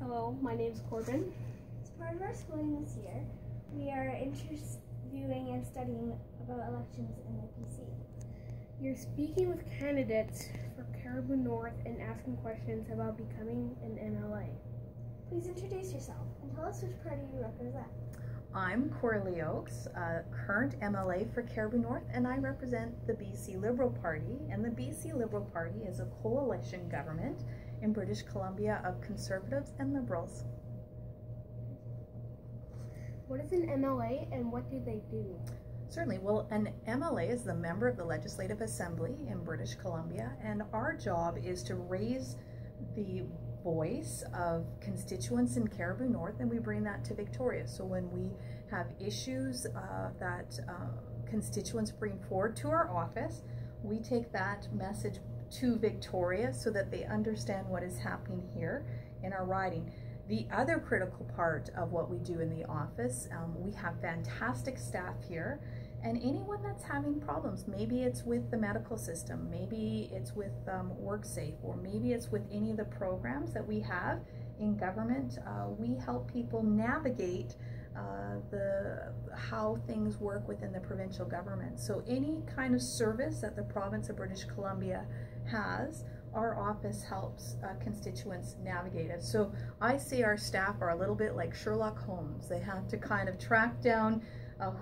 Hello, my name is Corbin. As part of our schooling this year, we are interviewing and studying about elections in the PC. You're speaking with candidates for Cariboo North and asking questions about becoming an MLA. Please introduce yourself and tell us which party you represent. I'm Coralee Oakes, current MLA for Cariboo North, and I represent the BC Liberal Party. And the BC Liberal Party is a coalition government in British Columbia of Conservatives and Liberals. What is an MLA and what do they do? Certainly. Well, an MLA is the member of the Legislative Assembly in British Columbia, and our job is to raise the voice of constituents in Cariboo North, and we bring that to Victoria. So when we have issues that constituents bring forward to our office, we take that message to Victoria so that they understand what is happening here in our riding. The other critical part of what we do in the office, we have fantastic staff here, and anyone that's having problems, maybe it's with the medical system, maybe it's with WorkSafe, or maybe it's with any of the programs that we have in government, we help people navigate how things work within the provincial government. So any kind of service that the province of British Columbia has, our office helps constituents navigate it. So I see our staff are a little bit like Sherlock Holmes. They have to kind of track down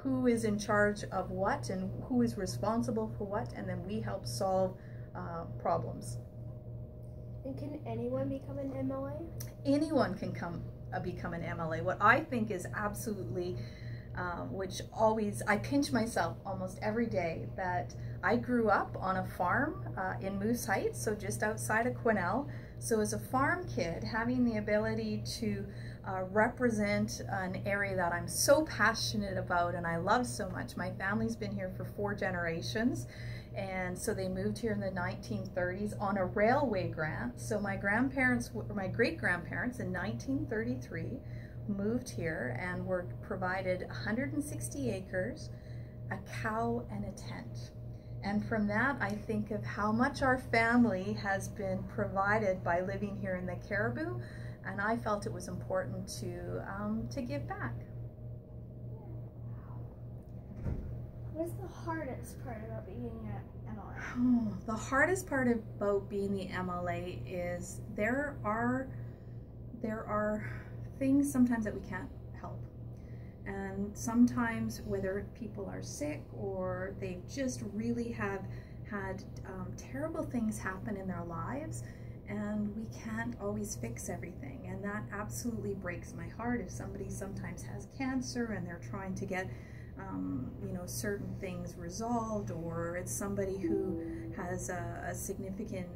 who is in charge of what and who is responsible for what, and then we help solve problems. And can anyone become an MLA? Anyone can become an MLA. What I think is absolutely, which always, I pinch myself almost every day, that I grew up on a farm in Moose Heights, so just outside of Quesnel. So as a farm kid, having the ability to represent an area that I'm so passionate about and I love so much. My family's been here for 4 generations, and so they moved here in the 1930s on a railway grant. So my grandparents, or my great-grandparents in 1933 moved here and were provided 160 acres, a cow, and a tent. And from that, I think of how much our family has been provided by living here in the Cariboo, and I felt it was important to give back. What is the hardest part about being an MLA? Oh, the hardest part about being the MLA is there are things sometimes that we can't help. And sometimes, whether people are sick or they just really have had terrible things happen in their lives, and we can't always fix everything, and that absolutely breaks my heart. If somebody sometimes has cancer and they're trying to get certain things resolved, or it's somebody who has a significant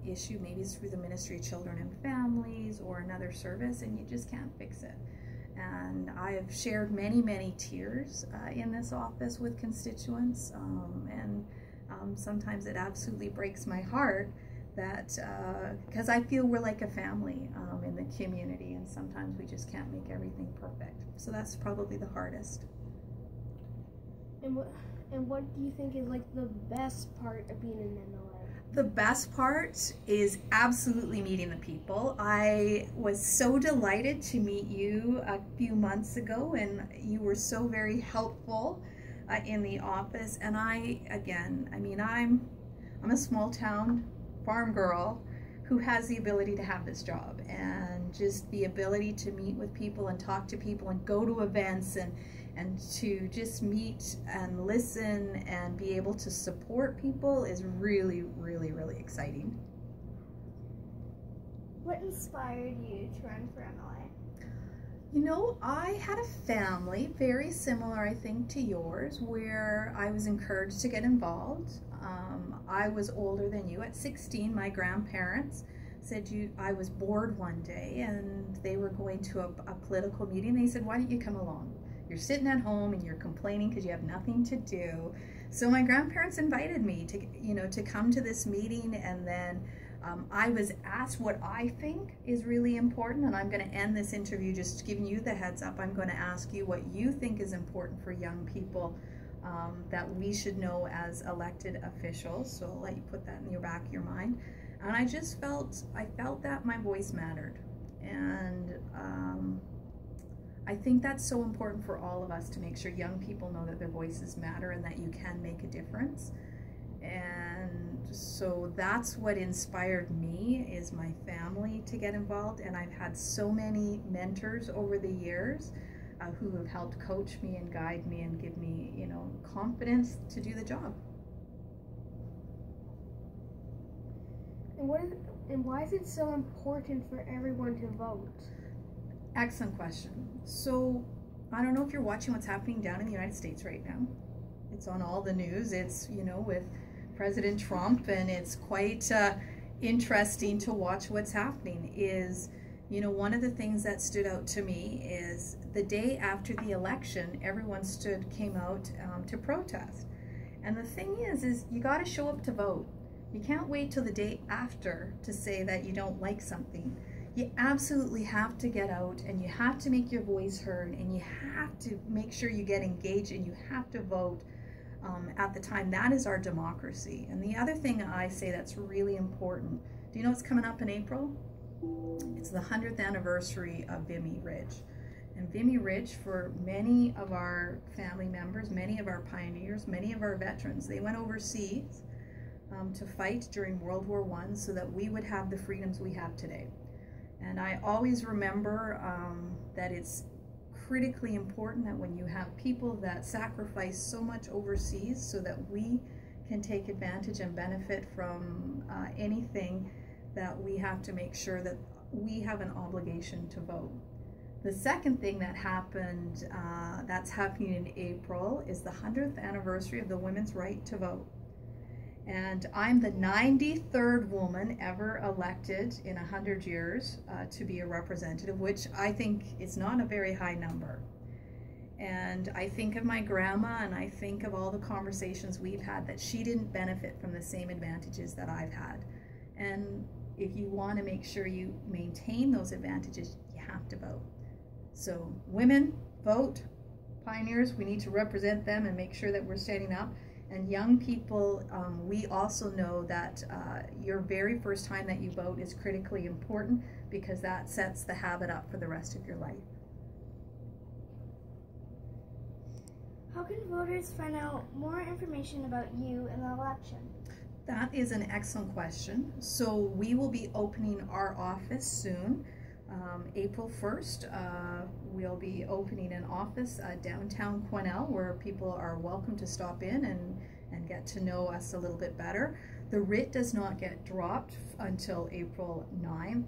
issue, maybe it's through the Ministry of Children and Families or another service, and you just can't fix it. And I have shared many tears in this office with constituents, and sometimes it absolutely breaks my heart that because I feel we're like a family in the community, and sometimes we just can't make everything perfect. So that's probably the hardest. And what do you think is like the best part of being an MLA? The best part is absolutely meeting the people. I was so delighted to meet you a few months ago, and you were so very helpful in the office. And I'm a small town farm girl who has the ability to have this job, and just the ability to meet with people and talk to people and go to events and to just meet and listen and be able to support people is really exciting. What inspired you to run for MLA? You know, I had a family very similar, I think, to yours, where I was encouraged to get involved. I was older than you. At 16, my grandparents said I was bored one day, and they were going to a political meeting. They said, "Why don't you come along? You're sitting at home and you're complaining because you have nothing to do." So my grandparents invited me to come to this meeting, and then I was asked what I think is really important, and I'm going to end this interview just giving you the heads up. I'm going to ask you what you think is important for young people that we should know as elected officials. So I'll let you put that in your back of your mind. And I felt that my voice mattered. And I think that's so important for all of us to make sure young people know that their voices matter and that you can make a difference. And so that's what inspired me, is my family to get involved. And I've had so many mentors over the years who have helped coach me and guide me and give me, you know, confidence to do the job. And why is it so important for everyone to vote? Excellent question. So I don't know if you're watching what's happening down in the United States right now. It's on all the news. It's, you know, with President Trump, and it's quite interesting to watch what's happening. Is, you know, one of the things that stood out to me is the day after the election, everyone came out to protest. And the thing is you got to show up to vote. You can't wait till the day after to say that you don't like something. You absolutely have to get out, and you have to make your voice heard, and you have to make sure you get engaged, and you have to vote at the time. That is our democracy. And the other thing I say that's really important, do you know what's coming up in April? It's the 100th anniversary of Vimy Ridge. And Vimy Ridge, for many of our family members, many of our pioneers, many of our veterans, they went overseas to fight during World War I so that we would have the freedoms we have today. And I always remember that it's critically important that when you have people that sacrifice so much overseas so that we can take advantage and benefit from anything, that we have to make sure that we have an obligation to vote. The second thing that happened, that's happening in April, is the 100th anniversary of the women's right to vote. And I'm the 93rd woman ever elected in 100 years to be a representative, which I think is not a very high number. And I think of my grandma, and I think of all the conversations we've had, that she didn't benefit from the same advantages that I've had. And if you want to make sure you maintain those advantages, you have to vote. So women, vote. Pioneers, we need to represent them and make sure that we're standing up. And young people, we also know that your very first time that you vote is critically important, because that sets the habit up for the rest of your life. How can voters find out more information about you and the election? That is an excellent question. So we will be opening our office soon. April 1st, we'll be opening an office downtown Quesnel, where people are welcome to stop in and get to know us a little bit better. The writ does not get dropped until April 9th,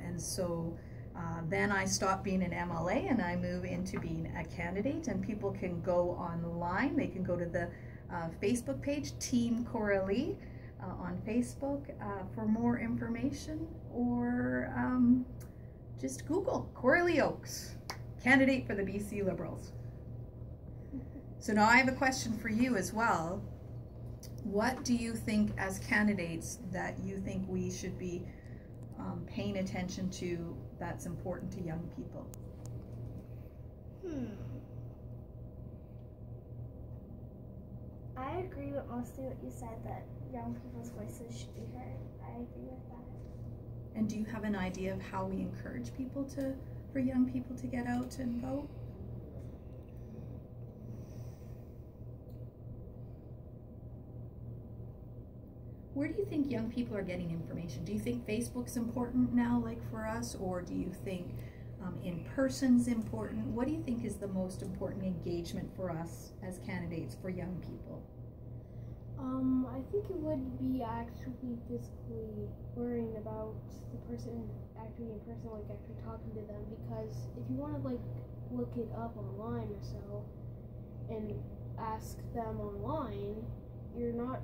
and so then I stop being an MLA and I move into being a candidate, and people can go online. They can go to the Facebook page, Team Coralee, on Facebook for more information, or just Google Coralee Oakes, candidate for the BC Liberals. So now I have a question for you as well. What do you think, as candidates, that you think we should be paying attention to that's important to young people? I agree with mostly what you said, that young people's voices should be heard. I agree with that. And do you have an idea of how we encourage people for young people to get out and vote? Where do you think young people are getting information? Do you think Facebook's important now, like for us, or do you think in person's important? What do you think is the most important engagement for us as candidates for young people? I think it would be actually physically worrying about the person actually in person, like actually talking to them, because if you want to like look it up online or so and ask them online, you're not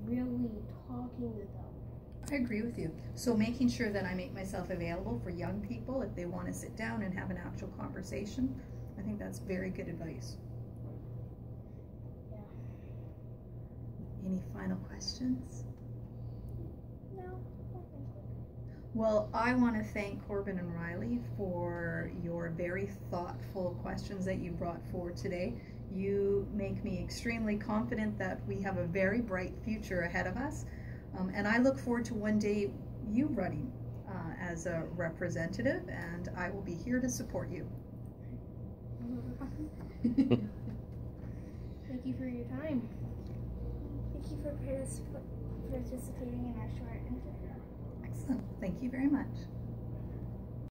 really talking to them. I agree with you. So making sure that I make myself available for young people if they want to sit down and have an actual conversation, I think that's very good advice. Yeah. Any final questions? No, I think we're good. Well, I want to thank Corbin and Riley for your very thoughtful questions that you brought forward today. You make me extremely confident that we have a very bright future ahead of us. And I look forward to one day you running as a representative, and I will be here to support you. Thank you for your time. Thank you for participating in our short interview. Excellent. Thank you very much.